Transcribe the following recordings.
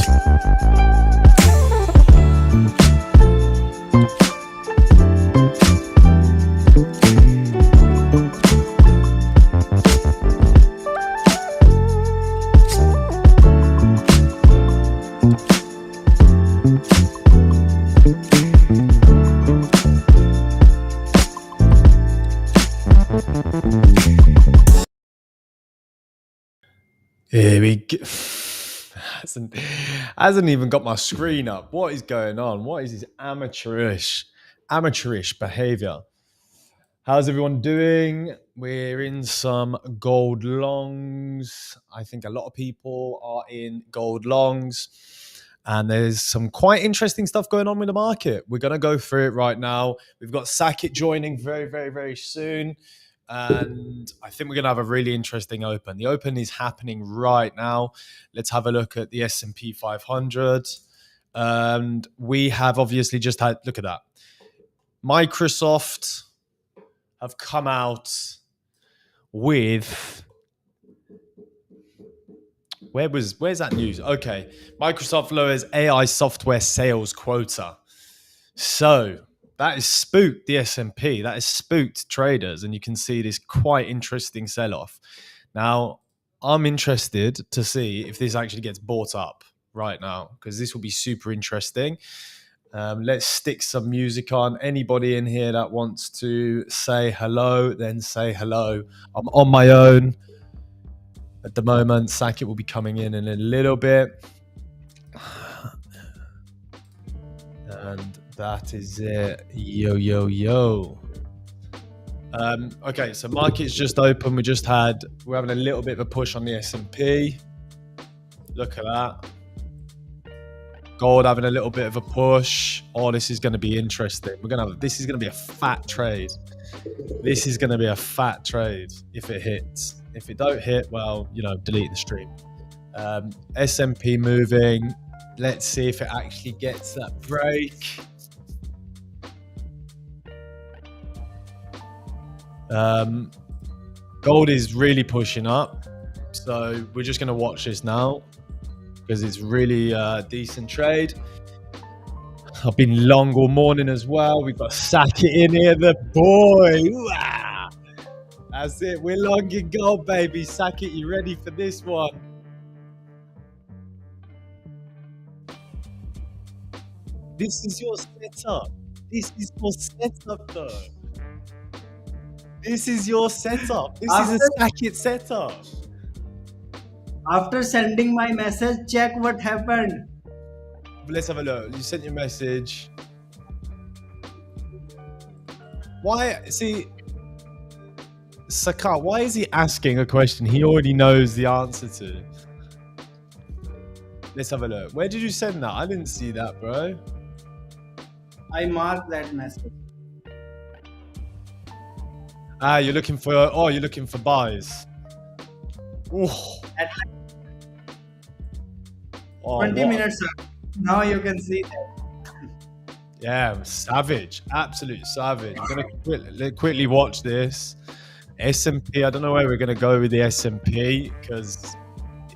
Here we go. Hasn't even got my screen up. What is going on? What is this amateurish behavior? How's everyone doing? We're in some gold longs. I think a lot of people are in gold longs, and there's some quite interesting stuff going on with the market. We're going to go through it right now. We've got Sackett joining very, very, very soon. And I think we're going to have a really interesting open. The open is happening right now. Let's have a look at the SP500. And we have obviously just had, look at that. Microsoft have come out with, where's that news? Okay. Microsoft lowers AI software sales quota. So that has spooked the S&P. That has spooked traders. And you can see this quite interesting sell-off. Now, I'm interested to see if this actually gets bought up right now, because this will be super interesting. Let's stick some music on. Anybody in here that wants to say hello, then say hello. I'm on my own at the moment. Sackett will be coming in a little bit. And that is it. Yo, yo, yo. Okay, so market's just open. We're having a little bit of a push on the S&P. Look at that. Gold having a little bit of a push. Oh, this is going to be interesting. This is going to be a fat trade. This is going to be a fat trade if it hits. If it don't hit, well, delete the stream. S&P moving. Let's see if it actually gets that break. Gold is really pushing up. So we're just going to watch this now, because it's really a decent trade. I've been long all morning as well. We've got Sackett in here, the boy. Wow. That's it. We're long in gold, baby. Sackett, you ready for this one? This is your setup. This is your setup, though. This is your setup. This is a Sackett setup. After sending my message, check what happened. Let's have a look. You sent your message. Why? See, Sackett, why is he asking a question he already knows the answer to? Let's have a look. Where did you send that? I didn't see that, bro. I marked that message. You're looking for buys. Ooh. Oh, 20 minutes. Now you can see that. Yeah, savage. Absolute savage. I'm going to quickly watch this. S&P, I don't know where we're going to go with the S&P, because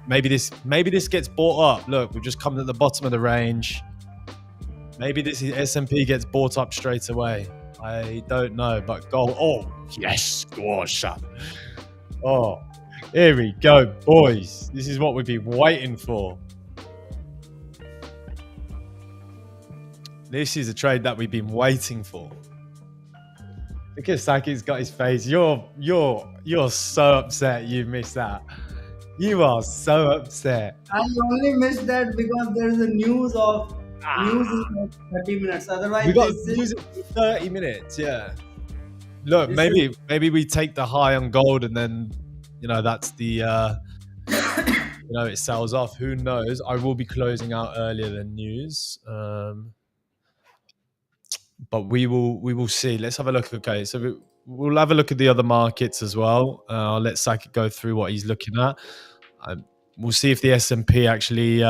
maybe this gets bought up. Look, we've just come to the bottom of the range. Maybe this S&P gets bought up straight away. I don't know, but gold. Oh, yes. Gosh. Oh, here we go, boys. This is what we've been waiting for. This is a trade that we've been waiting for. Look at Sackett's got his face. You're so upset you missed that. You are so upset. I only missed that because there is a news in 30 minutes. Otherwise, We got news in 30 minutes. Yeah. Look, maybe we take the high on gold, and then that's the it sells off. Who knows? I will be closing out earlier than news. But we will see. Let's have a look. Okay, so we'll have a look at the other markets as well. I'll let Sackett go through what he's looking at. We'll see if the S&P actually.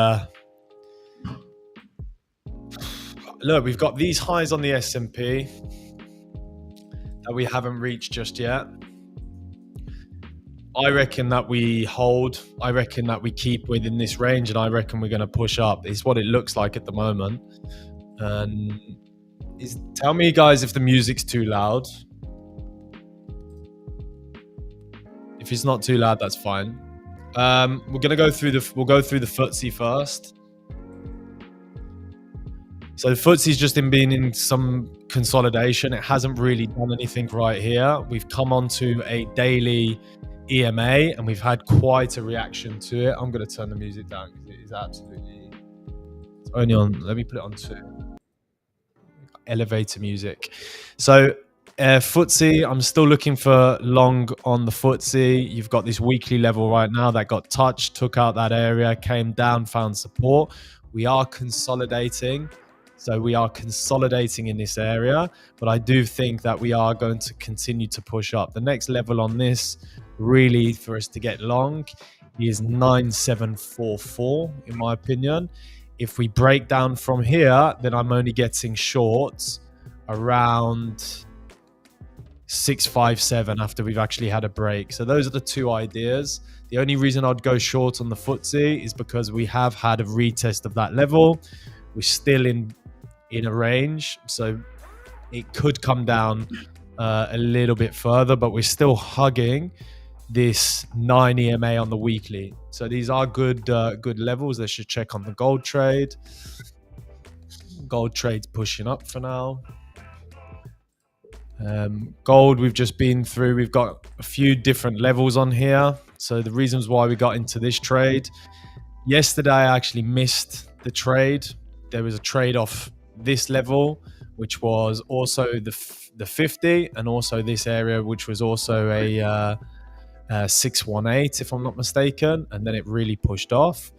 Look, we've got these highs on the S&P that we haven't reached just yet. I reckon that we hold. I reckon that we keep within this range, and I reckon we're going to push up. It's what it looks like at the moment. And tell me, guys, if the music's too loud. If it's not too loud, that's fine. We're going to go through the. We'll go through the FTSE first. So the FTSE's just been in some consolidation. It hasn't really done anything right here. We've come onto a daily EMA and we've had quite a reaction to it. I'm going to turn the music down because it is absolutely. It's only on. Let me put it on 2. Elevator music. So FTSE, I'm still looking for long on the FTSE. You've got this weekly level right now that got touched, took out that area, came down, found support. We are consolidating. So we are consolidating in this area, but I do think that we are going to continue to push up. The next level on this, really, for us to get long, is 9744, in my opinion. If we break down from here, then I'm only getting shorts around 657 after we've actually had a break. So those are the 2 ideas. The only reason I'd go short on the FTSE is because we have had a retest of that level. We're still in a range, so it could come down a little bit further, but we're still hugging this 9 EMA on the weekly. So these are good levels. They should check on the gold trade. Gold trade's pushing up for now. Gold, we've just been through. We've got a few different levels on here. So the reasons why we got into this trade. Yesterday, I actually missed the trade. There was a trade off this level, which was also the 50, and also this area, which was also a 618, if I'm not mistaken, and then it really pushed off.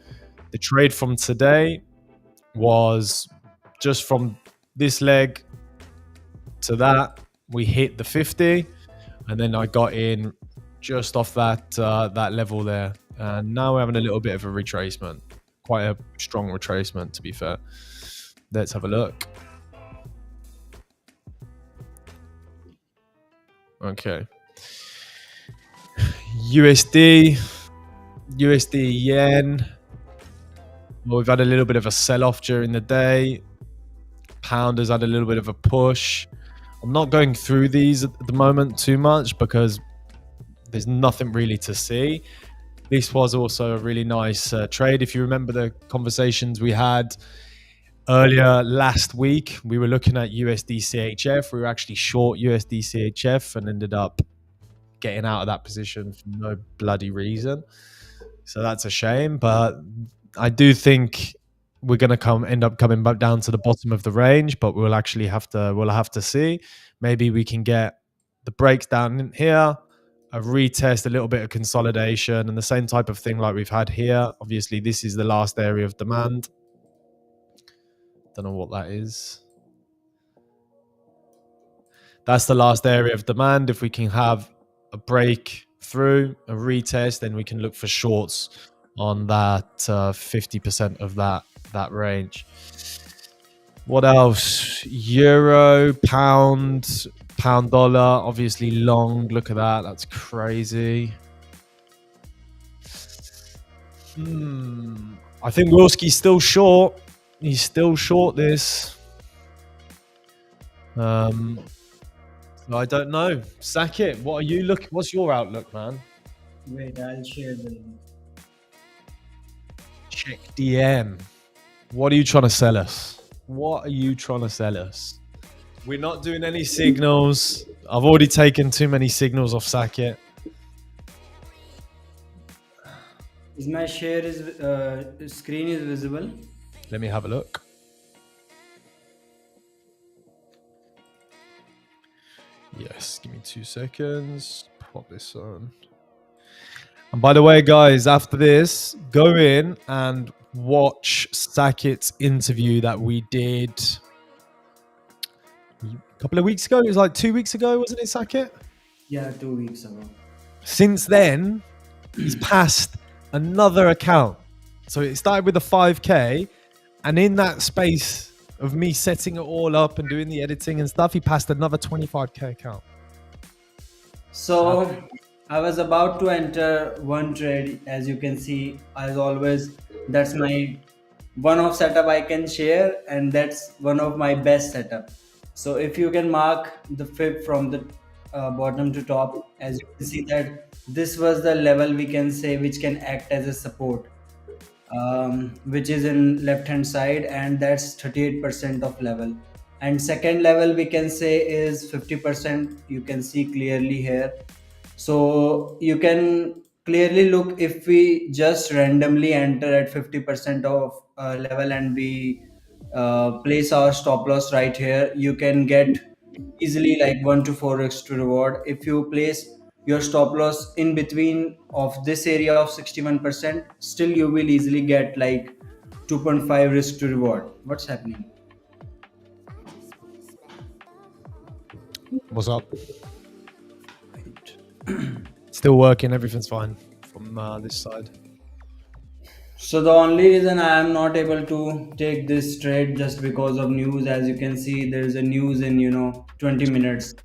The trade from today was just from this leg to that. We hit the 50, and then I got in just off that level there. And now we're having a little bit of a retracement, quite a strong retracement, to be fair. Let's have a look. Okay. USD yen. Well, we've had a little bit of a sell-off during the day. Pound has had a little bit of a push. I'm not going through these at the moment too much because there's nothing really to see. This was also a really nice trade. If you remember the conversations we had earlier last week, we were looking at USD CHF. We were actually short USD CHF and ended up getting out of that position for no bloody reason. So that's a shame. But I do think we're going to end up coming back down to the bottom of the range, but we'll have to see. Maybe we can get the breaks down in here, a retest, a little bit of consolidation, and the same type of thing like we've had here. Obviously, this is the last area of demand. Don't know what that is. That's the last area of demand. If we can have a break through, a retest, then we can look for shorts on that 50% of that range. What else? Euro, pound dollar, obviously long. Look at that. That's crazy. I think Wilski's still short. He's still short this. I don't know. Sackett, what are you looking? What's your outlook, man? Wait, I'll share the link. Check DM. What are you trying to sell us? What are you trying to sell us? We're not doing any signals. I've already taken too many signals off Sackett. Is my screen is visible? Let me have a look. Yes, give me 2 seconds. Pop this on. And by the way, guys, after this, go in and watch Sackett's interview that we did a couple of weeks ago. It was like 2 weeks ago, wasn't it, Sackett? Yeah, 2 weeks ago. Since then, he's passed another account. So it started with a 5K, and in that space of me setting it all up and doing the editing and stuff, he passed another 25K account. So I was about to enter one trade. As you can see, as always, that's my one of setup I can share, and that's one of my best setup. So if you can mark the fib from the bottom to top, as you can see that this was the level we can say which can act as a support, which is in left hand side, and that's 38% of level. And second level we can say is 50%. You can see clearly here. So you can clearly look, if we just randomly enter at 50% of level and we place our stop loss right here, you can get easily like 1 to 4x to reward. If you place your stop loss in between of this area of 61%, still you will easily get like 2.5 risk to reward. What's happening? What's up? Still working. Everything's fine from this side. So the only reason I am not able to take this trade just because of news. As you can see, there is a news in 20 minutes,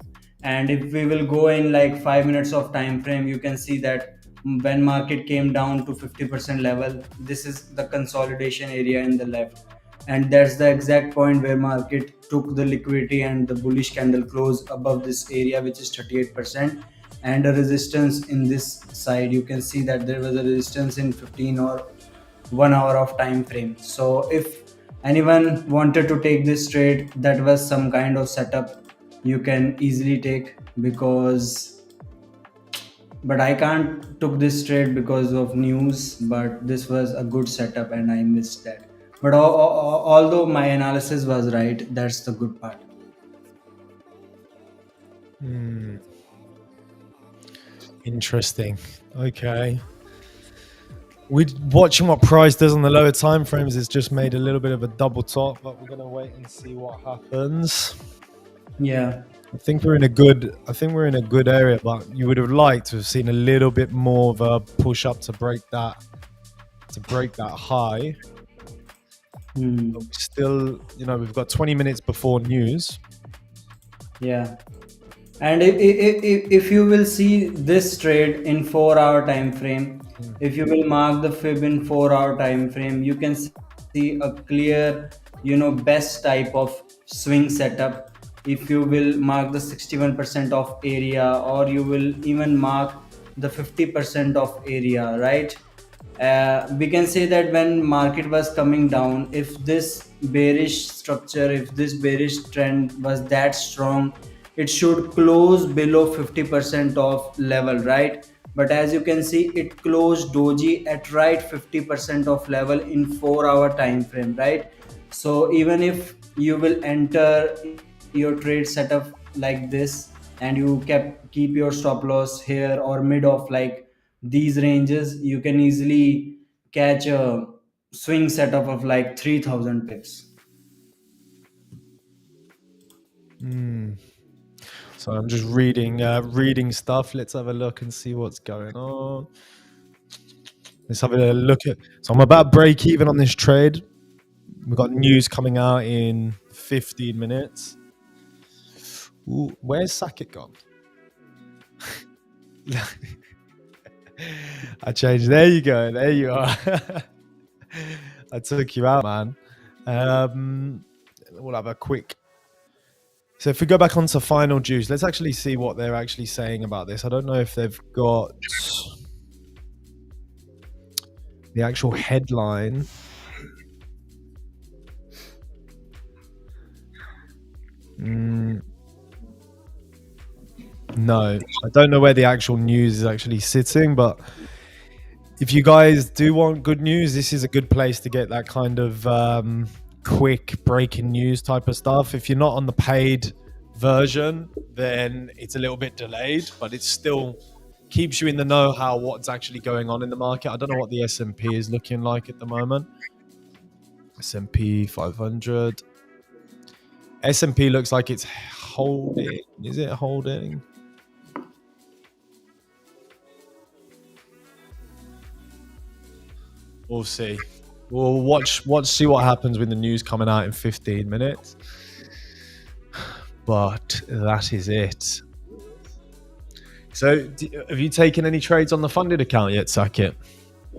and if we will go in like 5 minutes of time frame, you can see that when market came down to 50% level, this is the consolidation area in the left, and that's the exact point where market took the liquidity and the bullish candle close above this area, which is 38%, and a resistance in this side. You can see that there was a resistance in 15 or 1 hour of time frame. So if anyone wanted to take this trade, that was some kind of setup you can easily take, because but I can't took this trade because of news, but this was a good setup and I missed that. But although my analysis was right, that's the good part. Interesting. Okay. We're watching what price does on the lower time frames. It's just made a little bit of a double top, but we're gonna wait and see what happens. Yeah. I think we're in a good area, but you would have liked to have seen a little bit more of a push up to break that high. Hmm. But we still, we've got 20 minutes before news. Yeah. And if you will see this trade in 4 hour time frame, if you will mark the fib in 4 hour time frame, you can see a clear, best type of swing setup. If you will mark the 61% of area, or you will even mark the 50% of area, right? We can say that when market was coming down, if this bearish structure, if this bearish trend was that strong, it should close below 50% of level, right? But as you can see, it closed doji at right 50% of level in 4 hour time frame, right? So even if you will enter your trade setup like this, and you keep your stop loss here or mid of like these ranges, you can easily catch a swing setup of like 3000 pips. So I'm just reading stuff. Let's have a look and see what's going on. Let's have a look at. So I'm about break even on this trade. We've got news coming out in 15 minutes. Ooh, where's Sackett gone? I changed. There you go. There you are. I took you out, man. We'll have a quick. So if we go back onto Final Juice, let's actually see what they're actually saying about this. I don't know if they've got the actual headline. No, I don't know where the actual news is actually sitting, but if you guys do want good news, this is a good place to get that kind of quick breaking news type of stuff. If you're not on the paid version, then it's a little bit delayed, but it still keeps you in the know how what's actually going on in the market. I don't know what the S&P is looking like at the moment. SP500. S&P looks like it's holding. Is it holding? We'll see. We'll watch, see what happens with the news coming out in 15 minutes. But that is it. So, have you taken any trades on the funded account yet, Sakit?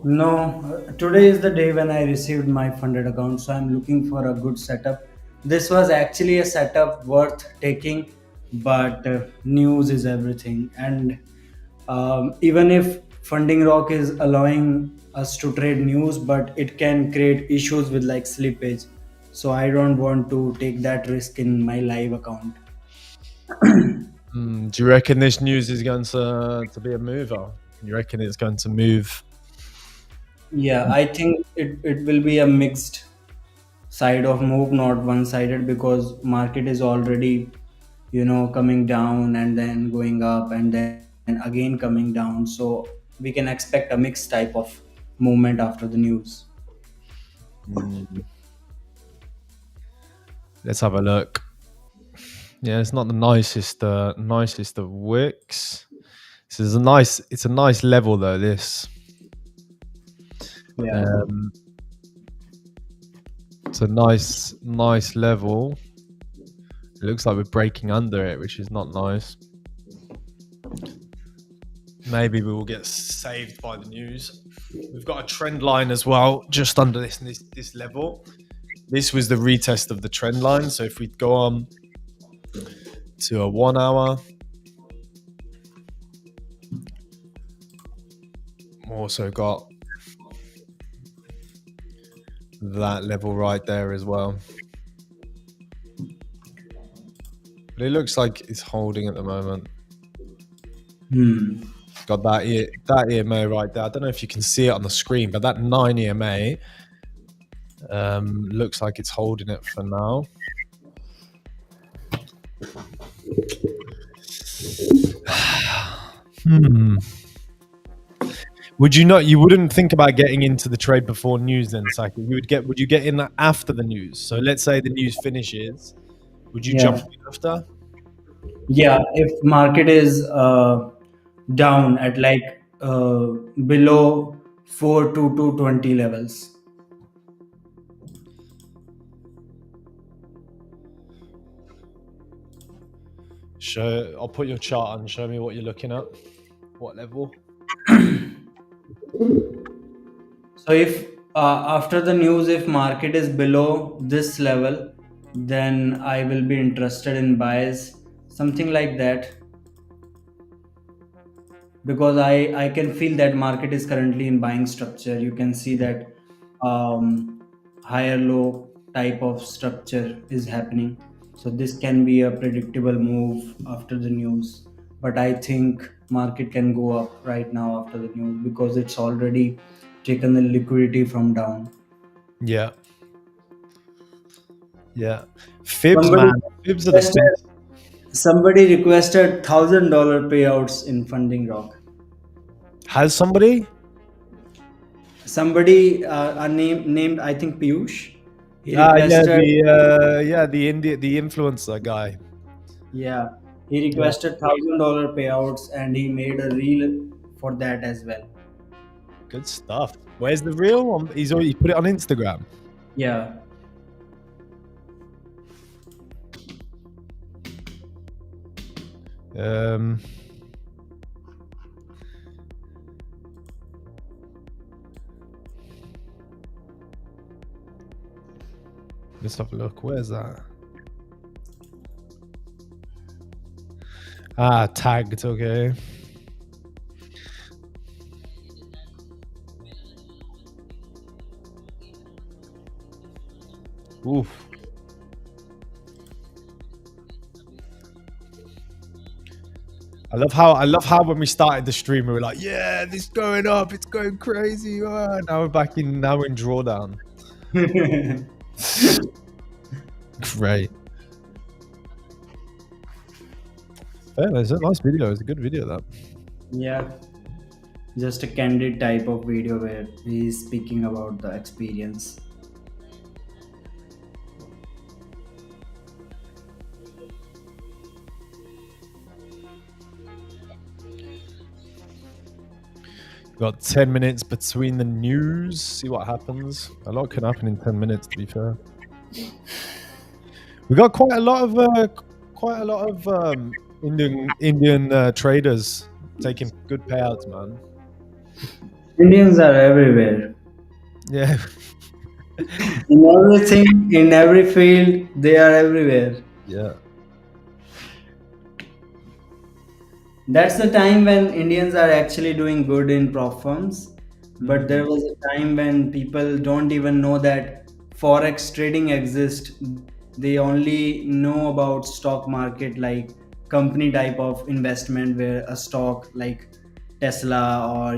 No, today is the day when I received my funded account, so I'm looking for a good setup. This was actually a setup worth taking, but news is everything. And even if Funding Rock is allowing us to trade news, but it can create issues with like slippage. So I don't want to take that risk in my live account. Do you reckon this news is going to be a mover? You reckon it's going to move? Yeah, I think it will be a mixed side of move, not one sided, because market is already, coming down and then going up and then again coming down. So we can expect a mixed type of movement after the news. Mm, let's have a look. Yeah, it's not the nicest of wicks. This is it's a nice level though. This, Yeah. um, it's a nice level. It looks like we're breaking under it, which is not nice. Maybe we will get saved by the news. We've got a trend line as well, just under this level. This was the retest of the trend line. So if we go on to a 1 hour, also got that level right there as well. But it looks like it's holding at the moment. Got that EMA right there. I don't know if you can see it on the screen, but that 9 EMA looks like it's holding it for now. Would you not? You wouldn't think about getting into the trade before news, then, Saki? Would you get in that after the news? So let's say the news finishes. Would you jump Yeah. in after? Yeah, if market is down at like below 4 to 220 levels. I'll put your chart on. Show me what you're looking at. What level? So if after the news, if market is below this level, then I will be interested in buys, something like that, because I can feel that market is currently in buying structure. You can see that higher low type of structure is happening. So this can be a predictable move after the news. But I think market can go up right now after the news because it's already taken the liquidity from down. Yeah. Yeah. Fibs, Somebody man. Fibs are the requested, best. somebody requested $1,000 payouts in Funding Rock. Has somebody? Somebody named I think Piyush. He Yeah, requested the influencer guy. yeah he Yeah. requested $1,000 payouts and he made a reel for that as well. Good stuff. Where's the real one? He's already put it on Instagram. Yeah. Let's have a look. Where's that? Tagged. Okay. Oof. I love how when we started the stream we were like, yeah, this is going up, it's going crazy. Now we're in drawdown. Great. Yeah, it's a nice video. It's a good video that. Yeah, just a candid type of video where he's speaking about the experience. Got 10 minutes between the news. See what happens. A lot can happen in 10 minutes, to be fair. We got quite a lot of Indian traders taking good payouts, man. Indians are everywhere. Yeah. In everything, in every field, they are everywhere. Yeah. That's the time when Indians are actually doing good in prop firms. But there Mm. was a time when people don't even know that forex trading exists. They only know about stock market, like company type of investment where a stock like Tesla or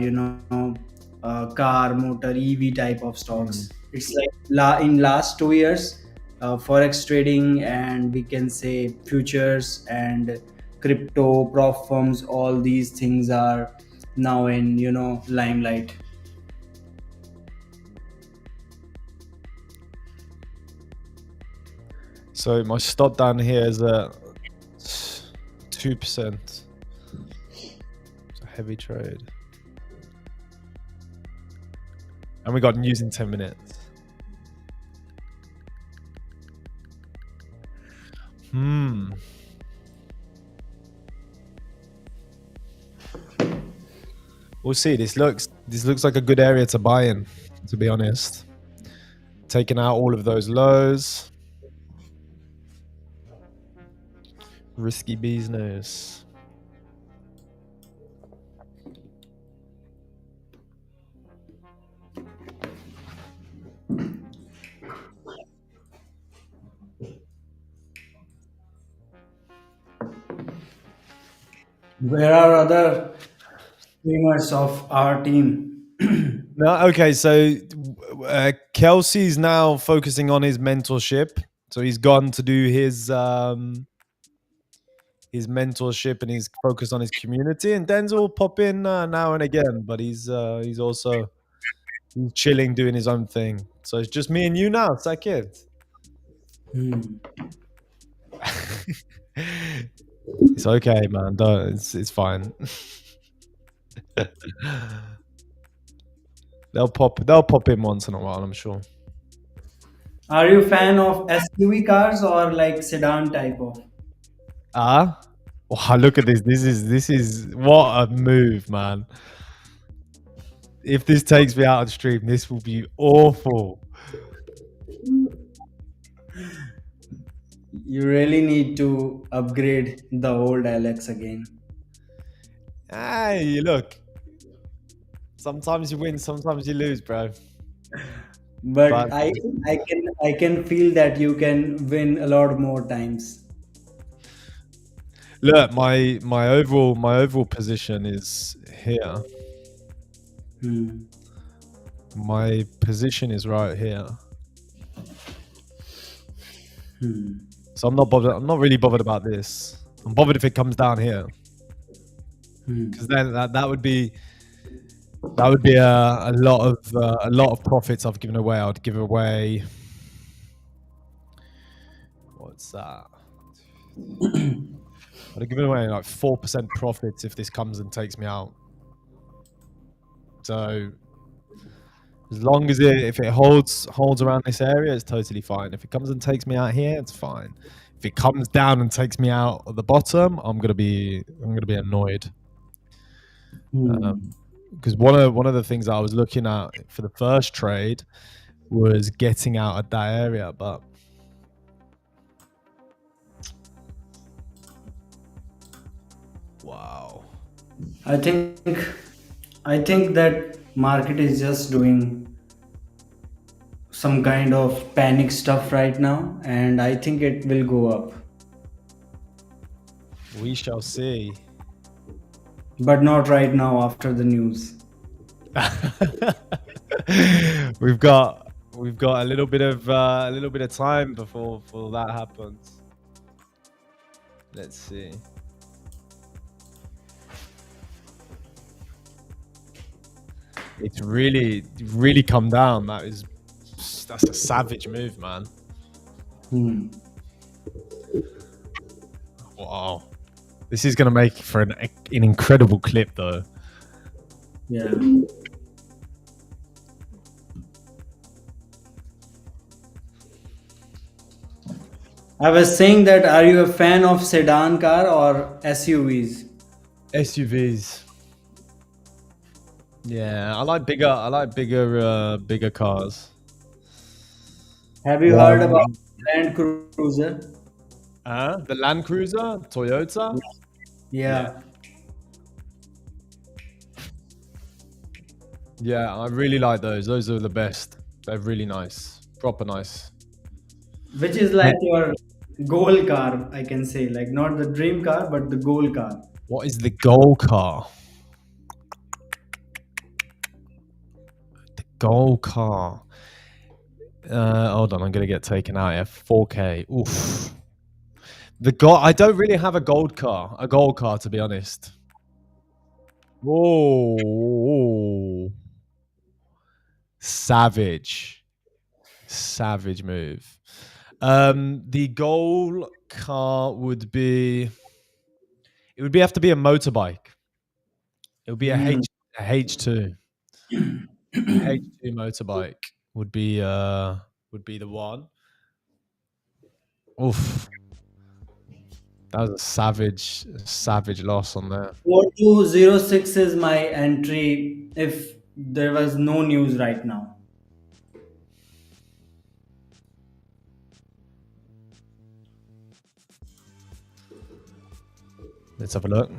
car, motor, EV type of stocks. Mm. It's like in last 2 years, forex trading and we can say futures and crypto prop firms, all these things are now in limelight. So my stop down here is at 2%. It's a heavy trade. And we got news in 10 minutes. We'll see. This looks like a good area to buy in, to be honest. Taking out all of those lows. Risky business. Where are other streamers of our team? No, okay. So Kelsey's now focusing on his mentorship. So he's gone to do his mentorship and he's focused on his community. And Denzel will pop in now and again, but he's also chilling, doing his own thing. So it's just me and you now. It's like it. Hmm. It's okay, man. Don't, it's fine. They'll pop in once in a while, I'm sure. Are you fan of SUV cars or like sedan type of? Ah, wow, look at this. This is what a move, man. If this takes me out of the stream, this will be awful. You really need to upgrade the old Alex again. Hey, look. Sometimes you win, sometimes you lose, bro. But But I can feel that you can win a lot more times. look, my overall position is here. Hmm. My position is right here. Hmm. So I'm not bothered. I'm not really bothered about this. I'm bothered if it comes down here, Hmm. because then that would be a lot of profits I've given away. I'd give away. What's that? I'd have given away like 4% profits if this comes and takes me out. So as long as if it holds around this area, it's totally fine. If it comes and takes me out here, it's fine. If it comes down and takes me out at the bottom, I'm gonna be annoyed. Hmm. Because one of the things I was looking at for the first trade was getting out of that area, but wow. I think I think that market is just doing some kind of panic stuff right now, and I think it will go up. We shall see. But not right now after the news. we've got a little bit of time before that happens. Let's see. It's really come down. That's a savage move, man. Hmm. Wow. This is going to make for an incredible clip, though. Yeah. I was saying that are you a fan of sedan car or SUVs? SUVs. Yeah, I like bigger cars. Have you heard about Um, Land Cruiser? the Land Cruiser, Toyota. Yeah, Yeah, yeah, I really like those. Those are the best. They're really nice, proper nice. which is like your goal car, I can say. Like not the dream car, but the goal car. What is the goal car? Goal car. Hold on, I'm gonna get taken out here. 4K. Oof. The gold. I don't really have a gold car. A gold car, to be honest. Whoa. Savage. Savage move. The goal car would be. It would be have to be a motorbike. It would be Hmm. a H2. A H2 motorbike would be the one. Oof. That was a savage loss on there. 4206 is my entry if there was no news right now. Let's have a look.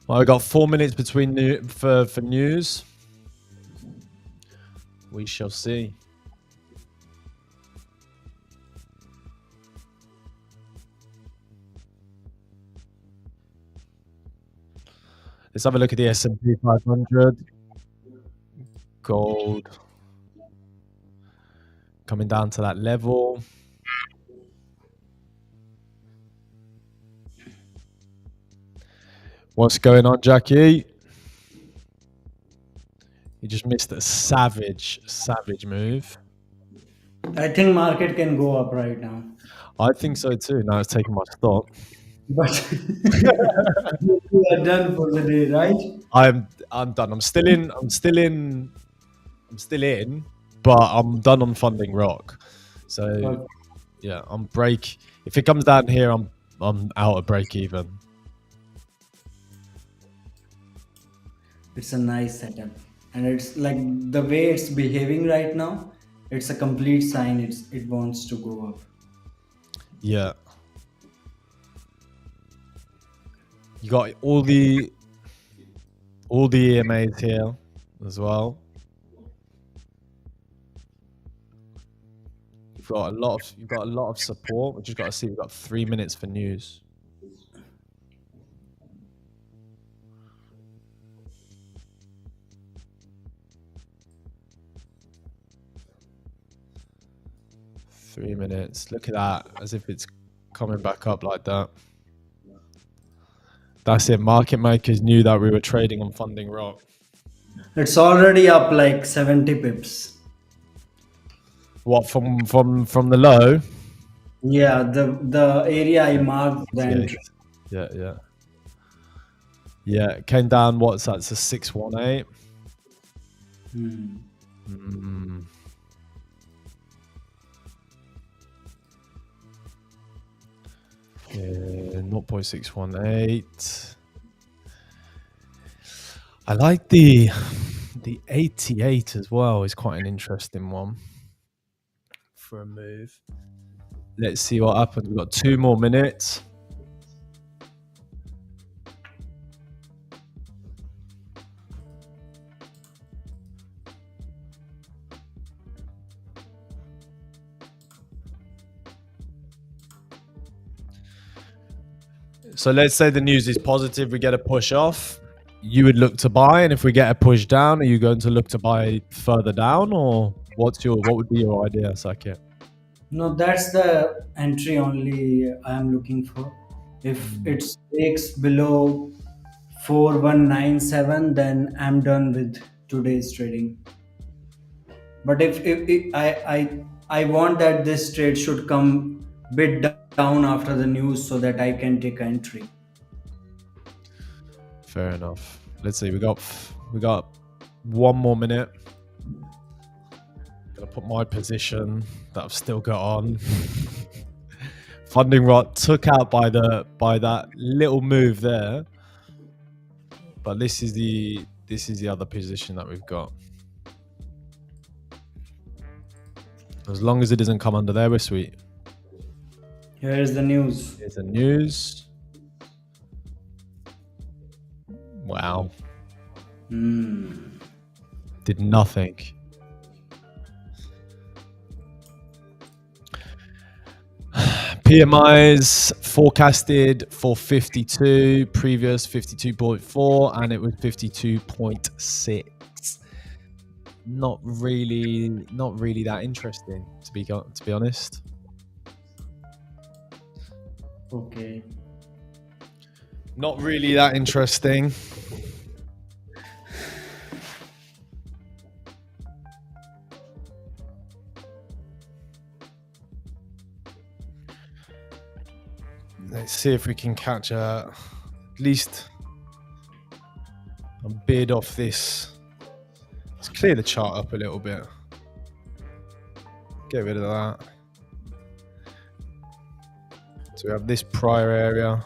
Well, I got 4 minutes between for news. We shall see. Let's have a look at the SP500. Gold coming down to that level. What's going on, Jackie? You just missed a savage move. I think market can go up right now. I think so too. Now it's taking my stop. But you are done for the day, right? I'm done. I'm still in, but I'm done on FundingRock. So Okay. yeah, I'm break. If it comes down here, I'm out of break even. It's a nice setup. And it's like the way it's behaving right now, it's a complete sign it wants to go up. Yeah, you got all the EMAs here as well. You've got a lot of support. We just got to see. We've got 3 minutes for news. Three minutes. Look at that, as if it's coming back up like that. That's it. Market makers knew that we were trading on FundingRock. It's already up like 70 pips. What from the low? Yeah, the area I marked the 88. entry. Yeah, yeah, yeah. It came down. What's that? It's a 618. Hmm. Mm. Yeah, 0.618. I like the 88 as well. Is quite an interesting one for a move. Let's see what happens. We've got 2 more minutes. So let's say the news is positive. We get a push off. You would look to buy, and if we get a push down, are you going to look to buy further down, or what would be your idea, Sakit? No, that's the entry only I am looking for. If it breaks below 4197, then I'm done with today's trading. But if I want that this trade should come bit down after the news so that I can take entry. Fair enough. Let's see. We got 1 more minute. Gonna put my position that I've still got on. FundingRock took out by that little move there, but this is the other position that we've got. As long as it doesn't come under there, we're sweet. Here is the news. Here's the news. Wow. Did nothing. PMIs forecasted for 52, previous 52.4, and it was 52.6. Not really that interesting, to be honest. Okay. Not really that interesting. Let's see if we can catch at least a bid off this. Let's clear the chart up a little bit. Get rid of that. So we have this prior area.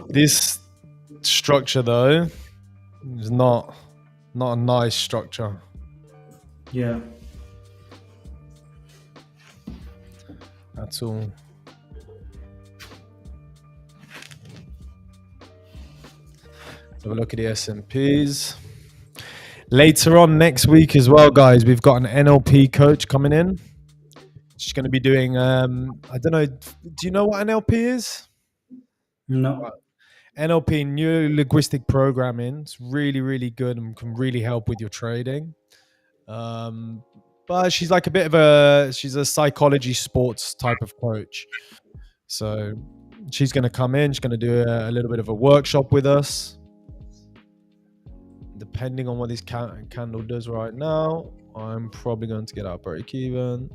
This structure though is not a nice structure. Yeah. At all. Have a look at the S&Ps. Later on next week as well, guys, we've got an NLP coach coming in. She's going to be doing, I don't know, do you know what NLP is? No. NLP, Neuro-Linguistic Programming. It's really, really good and can really help with your trading. But she's like she's a psychology sports type of coach. So she's going to come in, she's going to do a little bit of a workshop with us. Depending on what this candle does right now, I'm probably going to get our break even.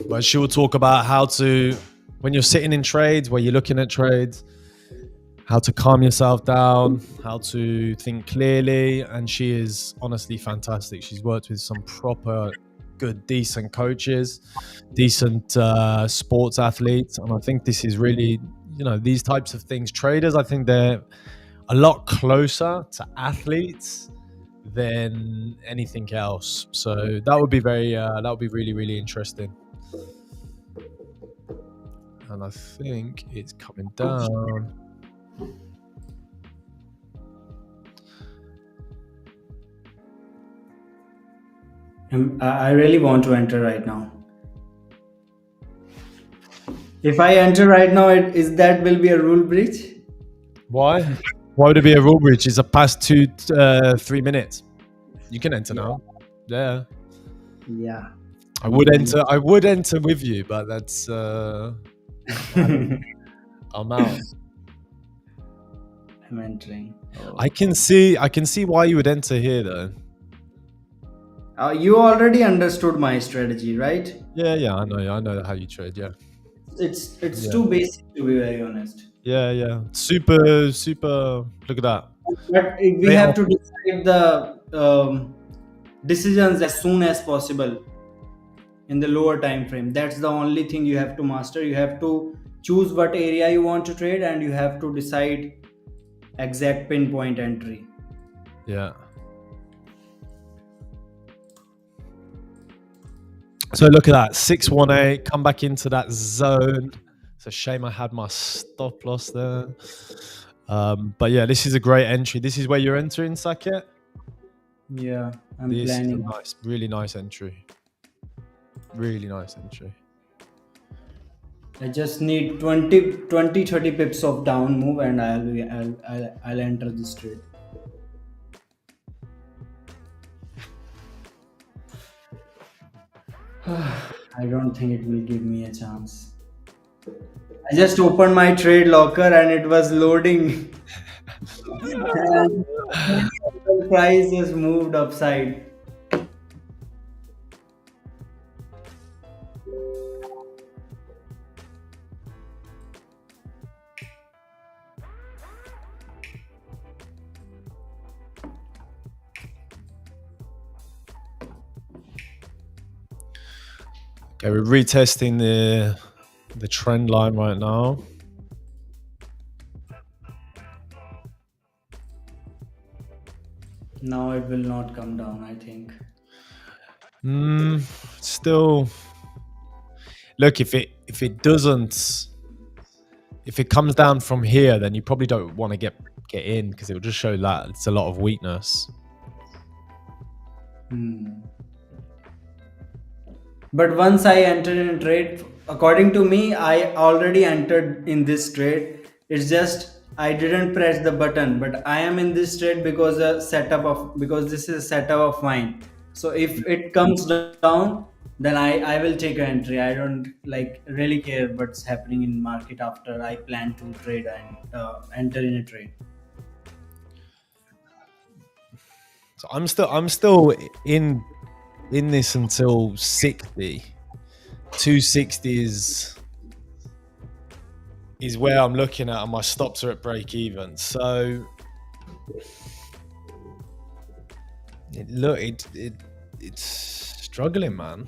But she will talk about how to, when you're sitting in trades, where you're looking at trades, how to calm yourself down, how to think clearly. And she is honestly fantastic. She's worked with some proper good, decent coaches, decent sports athletes. And I think this is really, these types of things, traders, I think they're a lot closer to athletes than anything else. So that would be really, really interesting. And I think it's coming down. I really want to enter right now. If I enter right now, that will be a rule breach? Why? Why would it be a rule breach? It's a past 3 minutes. You can enter now. Yeah. Yeah. I would enter with you, but that's I'm out. I'm entering. Oh. I can see why you would enter here though. You already understood my strategy, right? Yeah, I know how you trade, yeah. It's too basic, to be very honest. Yeah. Super, look at that. But we have to decide the decisions as soon as possible in the lower time frame. That's the only thing you have to master. You have to choose what area you want to trade, and you have to decide exact pinpoint entry. Yeah. So look at that, 618, come back into that zone. It's a shame I had my stop loss there. But yeah, this is a great entry. This is where you're entering, Saket? Yeah, I'm this planning. Is a really nice entry. Really nice entry. I just need 30 pips of down move, and I'll enter this trade. I don't think it will give me a chance. I just opened my trade locker and it was loading, and the price just moved upside. Okay, we're retesting the trend line right now. Now it will not come down, I think. Still, look, if it comes down from here, then you probably don't want to get in because it will just show that it's a lot of weakness. Hmm. But once I entered in a trade, according to me, I already entered in this trade. It's just I didn't press the button, but I am in this trade because this is a setup of mine. So if it comes down, then I will take an entry. I don't like really care what's happening in market after I plan to trade and enter in a trade. So I'm still in this until 60. 260 is where I'm looking at, and my stops are at break even. So it's struggling, man.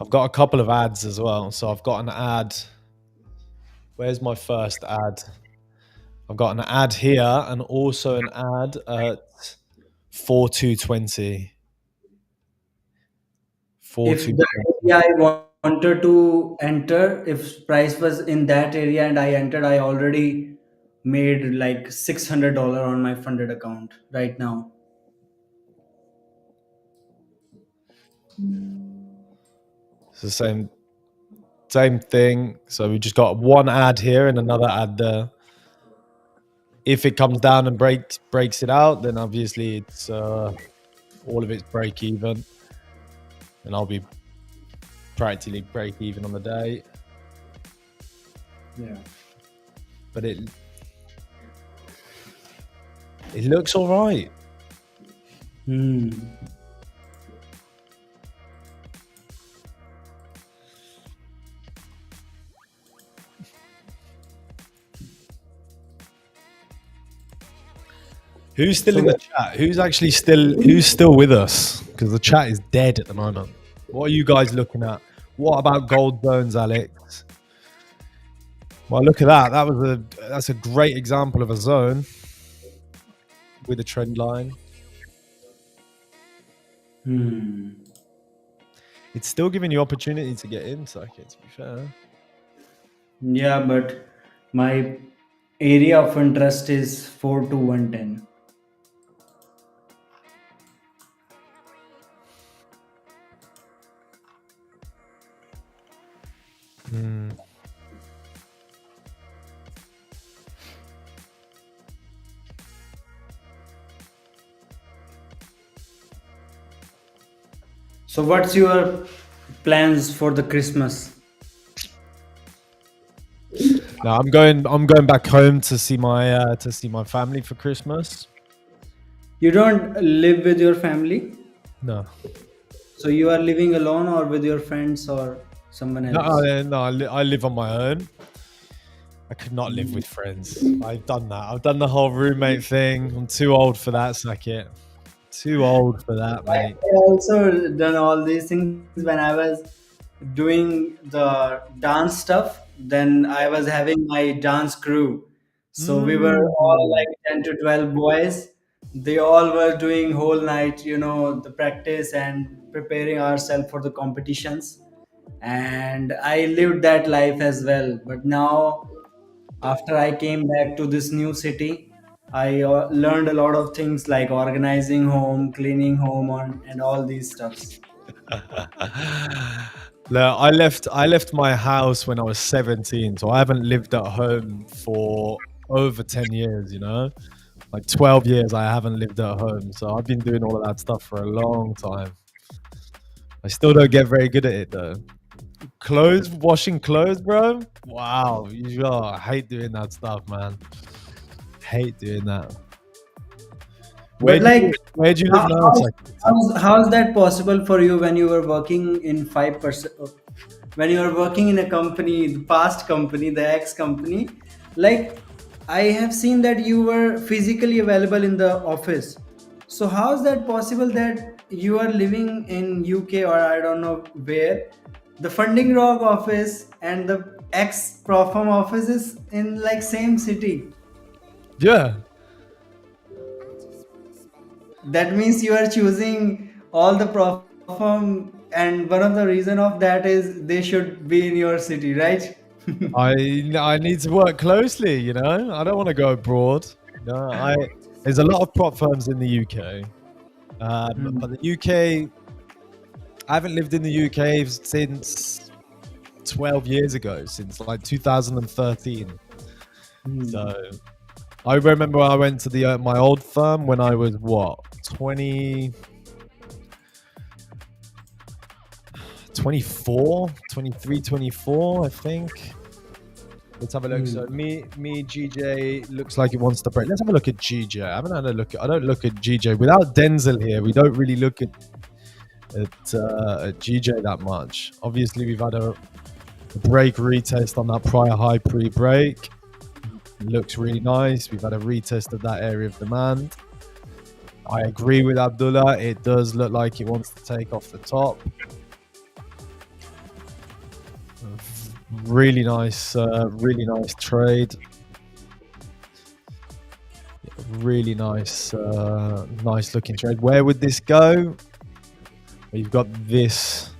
I've got a couple of ads as well. So I've got an ad. Where's my first ad? I've got an ad here and also an ad at 4220. If 4220. the area I wanted to enter, if price was in that area and I entered, I already made like $600 on my funded account right now. It's the same thing. So we just got one ad here and another ad there. If it comes down and breaks it out, then obviously it's all of it's break even, and I'll be practically break even on the day. Yeah. But it looks all right. Hmm. Who's still So in the chat? Who's still with us? Because the chat is dead at the moment. What are you guys looking at? What about gold zones, Alex? Well, look at that. That's a great example of a zone with a trend line. hmm. It's still giving you opportunity to get in, Circuit, to be fair. Yeah, but my area of interest is 4 to 110. So what's your plans for the Christmas? No, I'm going back home to see my family for Christmas. You don't live with your family? No. So you are living alone or with your friends or someone No, else? I live on my own. I could not live with friends. I've done that. I've done the whole roommate thing. I'm too old for that, Sackett. Too old for that, mate. I also done all these things when I was doing the dance stuff. Then I was having my dance crew. So we were all Mm. like 10 to 12 boys. They all were doing whole night, the practice and preparing ourselves for the competitions. And I lived that life as well. But now after I came back to this new city, I learned a lot of things like organizing home, cleaning home, and all these stuffs. No, I left my house when I was 17, so I haven't lived at home for over 10 years, you know? Like 12 years, I haven't lived at home, so I've been doing all of that stuff for a long time. I still don't get very good at it though. Washing clothes, bro. Wow, I hate doing that stuff, man. Hate doing that. But like, Where do you live how, now? how's, how's that possible for you when you were working in 5%? When you were working in a company, the past company, the ex company, like I have seen that you were physically available in the office. So how is that possible that you are living in UK or I don't know where, the Funding Rock office and the ex Profirm office is in like same city? Yeah. That means you are choosing all the Profirm, and one of the reason of that is they should be in your city, right? I need to work closely, you know. I don't want to go abroad. No, there's a lot of prop firms in the UK. Hmm. But the UK, I haven't lived in the UK since 12 years ago, since like 2013. Hmm. So I remember I went to the my old firm when I was what 20, 24, 23, 24, I think. Let's have a look. So Hmm. GJ looks like it wants to break. Let's have a look at GJ. I haven't had a look. I don't look at GJ without Denzel here. We don't really look at GJ that much. Obviously, we've had a break retest on that prior high pre-break. Looks really nice. We've had a retest of that area of demand. I agree with Abdullah. It does look like it wants to take off the top. Really nice trade. Really nice looking trade. Where would this go? You've got this.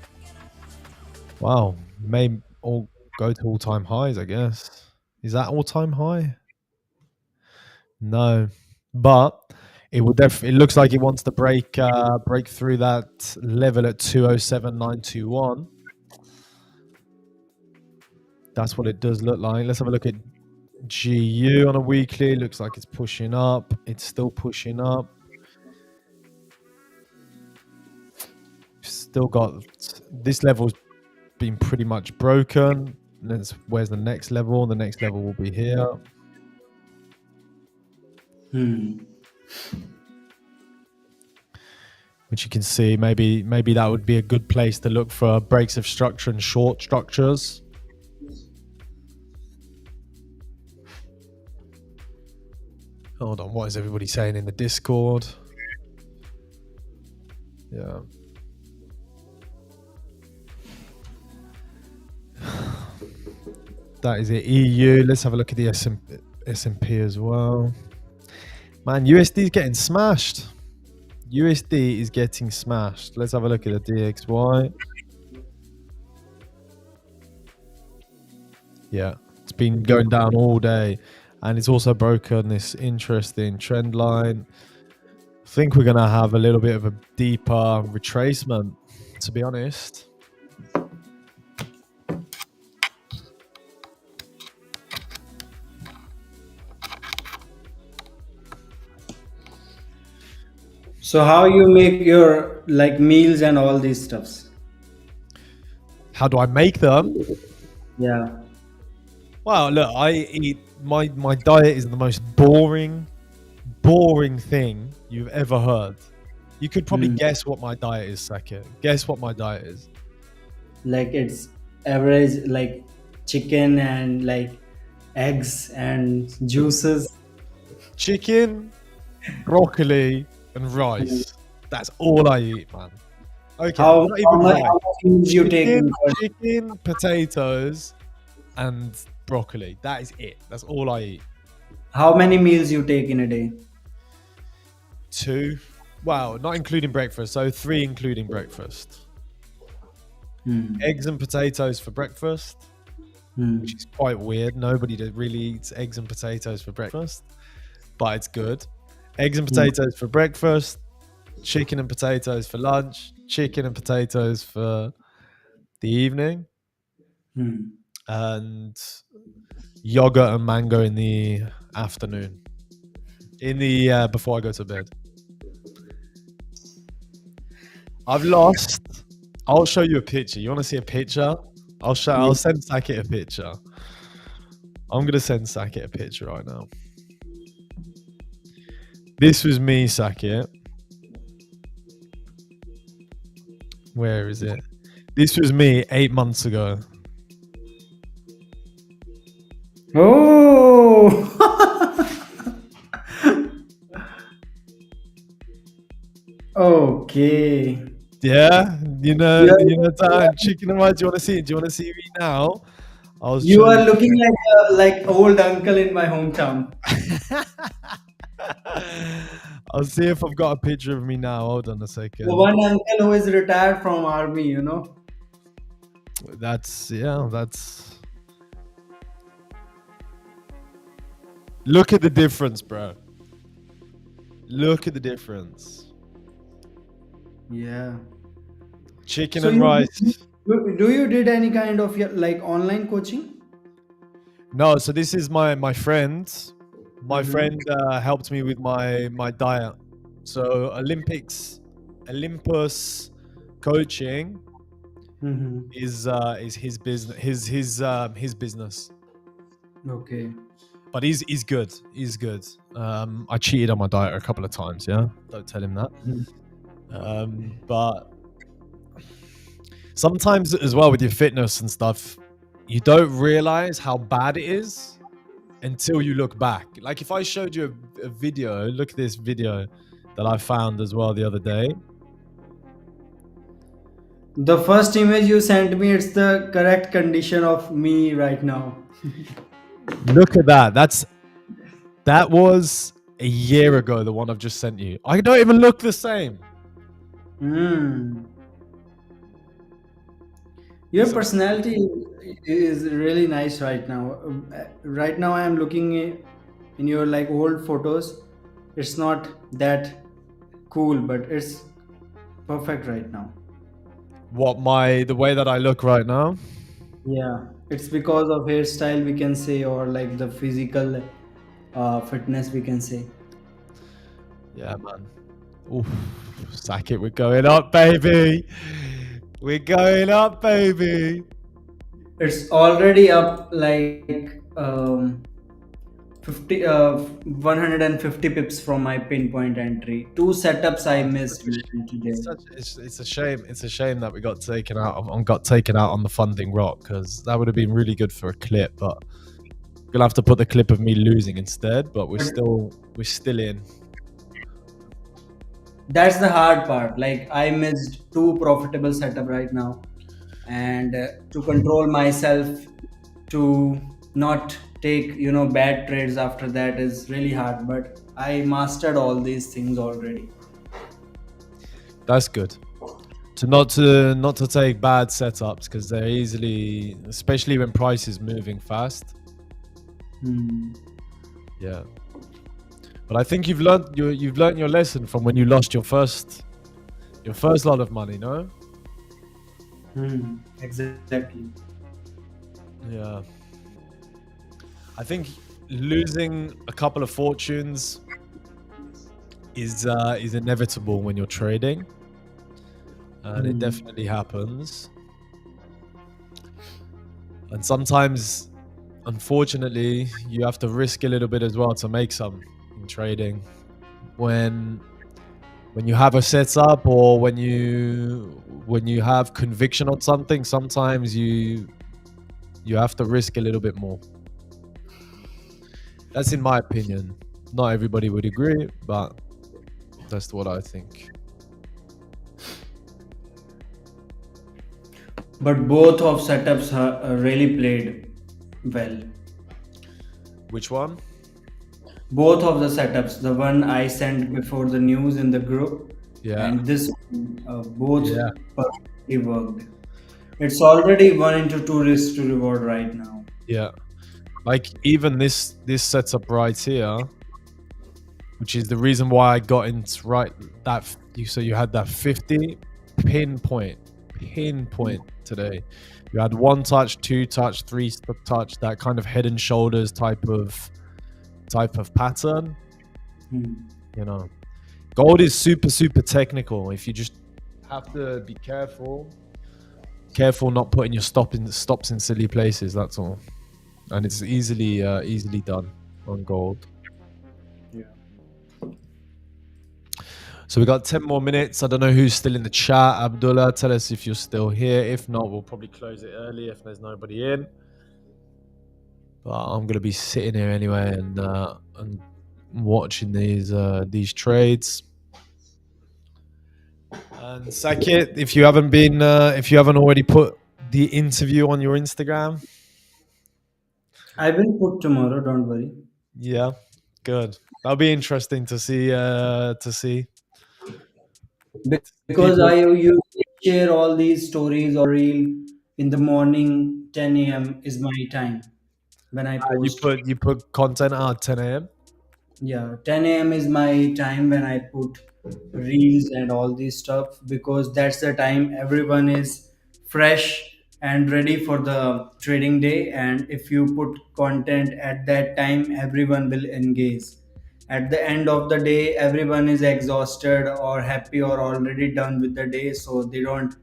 Wow, may all go to all-time highs, I guess. Is that all-time high? No, but it will definitely. It looks like it wants to break through that level at 207,921. That's what it does look like. Let's have a look at GU on a weekly. Looks like it's pushing up. It's still pushing up. Still got this level's been pretty much broken. Where's the next level? The next level will be here. Which you can see, maybe that would be a good place to look for breaks of structure and short structures. Hold on, what is everybody saying in the Discord? Yeah. That is it. EU. Let's have a look at the S&P as well. Man, USD is getting smashed. USD is getting smashed. Let's have a look at the DXY. Yeah, it's been going down all day. And it's also broken this interesting trend line. I think we're going to have a little bit of a deeper retracement, to be honest. So how you make your like meals and all these stuffs? How do I make them? Yeah. Well, look, I eat my diet is the most boring thing you've ever heard. You could probably guess what my diet is, Sakir. Guess what my diet is. Like it's average like chicken and like eggs and juices. Chicken, broccoli, and rice. That's all I eat, man. Okay, not even How rice. much meals you take in Chicken, potatoes, and broccoli. That is it. That's all I eat. how many meals you take in a day? 2. Wow, not including breakfast. So 3 including breakfast. Eggs and potatoes for breakfast, which is quite weird. Nobody really eats eggs and potatoes for breakfast, but it's good. Eggs and potatoes for breakfast, chicken and potatoes for lunch, chicken and potatoes for the evening, and yogurt and mango in the afternoon. in the before I go to bed. I've lost. I'll show you a picture. You want to see a picture? I'll send Saket a picture. I'm gonna send Saket a picture right now. This was me, Saket. Where is it? This was me 8 months ago. Oh. Okay. Yeah, you You know are, that chicken and rice. Do you want to see it? Do you want to see me now? I'll you show are you. looking like old uncle in my hometown. I'll see if I've got a picture of me now. Hold on a The second. one uncle who is retired from army, you know. That's look at the difference, bro. Look at the difference. Yeah. Chicken So and rice. do you did any kind of like online coaching? No, so this is my friend. My Mm-hmm. friend helped me with my diet. So Olympus coaching Mm-hmm. is his business his business. Okay. But he's good. He's good. I cheated on my diet a couple of times. Yeah, don't tell him that. Mhm. But sometimes as well with your fitness and stuff, you don't realize how bad it is until you look back. Like if I showed you a video, look at this video that I found as well the other day. The first image you sent me, it's the correct condition of me right now. Look at that. That was a year ago, the one I've just sent you. I don't even look the same. Hmm. Your So personality is really nice right now. Right now, I am looking in your like old photos. It's not that cool, but it's perfect right now. the way that I look right now? Yeah, it's because of hairstyle, we can say, or like the physical fitness, we can say. Yeah, man. Oof, sack it. We're going up, baby. We're going up, baby. It's already up like 50, 150 pips from my pinpoint entry. Two setups I Oh, it's missed, such a man, today. it's a shame. It's a shame that we got taken out on the funding rock because that would have been really good for a clip. But we're gonna have to put the clip of me losing instead. But But we're still in. that's the hard part. Like I missed two profitable setup right now, and to control myself to not take bad trades after that is really hard. But I mastered all these things already. That's good. Not to take bad setups because they're easily, especially when price is moving fast. Hmm. Yeah. But I think you've learned your lesson from when you lost your first lot of money, no? Hmm. Exactly. Yeah. I think losing a couple of fortunes is inevitable when you're trading, and it Hmm. definitely happens. And sometimes, unfortunately, you have to risk a little bit as well to make some in trading. When you have a setup or when you have conviction on something, sometimes you have to risk a little bit more. That's in my opinion. Not everybody would agree, but that's what I think. But both of setups are really played well. Which one? Both of the setups, the one I sent before the news in the group, Yeah. and this both Yeah. perfectly worked. It's already 1 into 2 risk to reward right now. Yeah. Like even this setup right here, which is the reason why I got into right that so you had that 50 pinpoint today. You had one touch, two touch, three touch, that kind of head and shoulders type of pattern. Hmm. You know, gold is super, super technical. If you just have to be careful not putting your stops in silly places. That's all, and it's easily done on gold. Yeah. So we got 10 more minutes. I don't know who's still in the chat. Abdullah, tell us if you're still here. If not, we'll probably close it early if there's nobody in. But I'm gonna be sitting here anyway and watching these trades. And Sakit, if you haven't already put the interview on your Instagram, I will put tomorrow. Don't worry. yeah, good. That'll be interesting to see. Because People. I usually share all these stories or reel in the morning. 10 a.m. is my time when I You post. put content out at 10 a.m. Yeah, 10 a.m. is my time when I put reels and all this stuff because that's the time everyone is fresh and ready for the trading day. And if you put content at that time, everyone will engage. At the end of the day, everyone is exhausted or happy or already done with the day, so they don't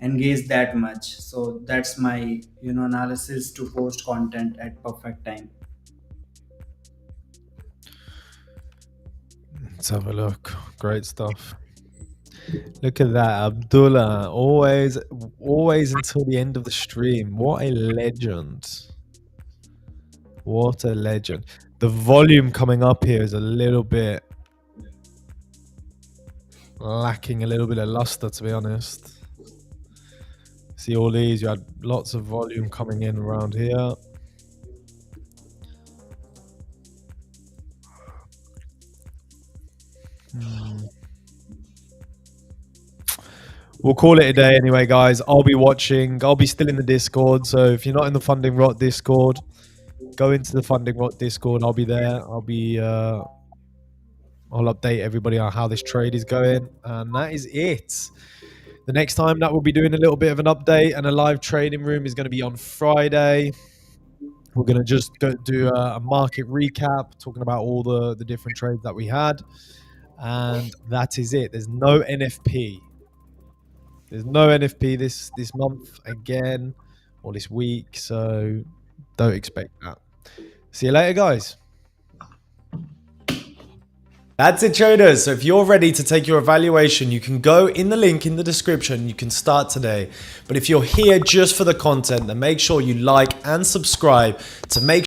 engage that much. So that's my analysis to post content at perfect time. Let's have a look. Great stuff. Look at that, Abdullah. Always until the end of the stream. What a legend. What a legend. The volume coming up here is a little bit lacking a little bit of luster, to be honest. See all these, you had lots of volume coming in around here. We'll call it a day anyway, guys. I'll be watching. I'll be still in the Discord. So if you're not in the FundingRock Discord, go into the FundingRock Discord. I'll be there. I'll update everybody on how this trade is going. And that is it. The next time that we'll be doing a little bit of an update and a live trading room is going to be on Friday. We're going to just go do a market recap, talking about all the different trades that we had. And that is it. There's no NFP. There's no NFP this month again, or this week. So don't expect that. See you later, guys. That's it, traders. So if you're ready to take your evaluation, you can go in the link in the description. You can start today. But if you're here just for the content, then make sure you like and subscribe to make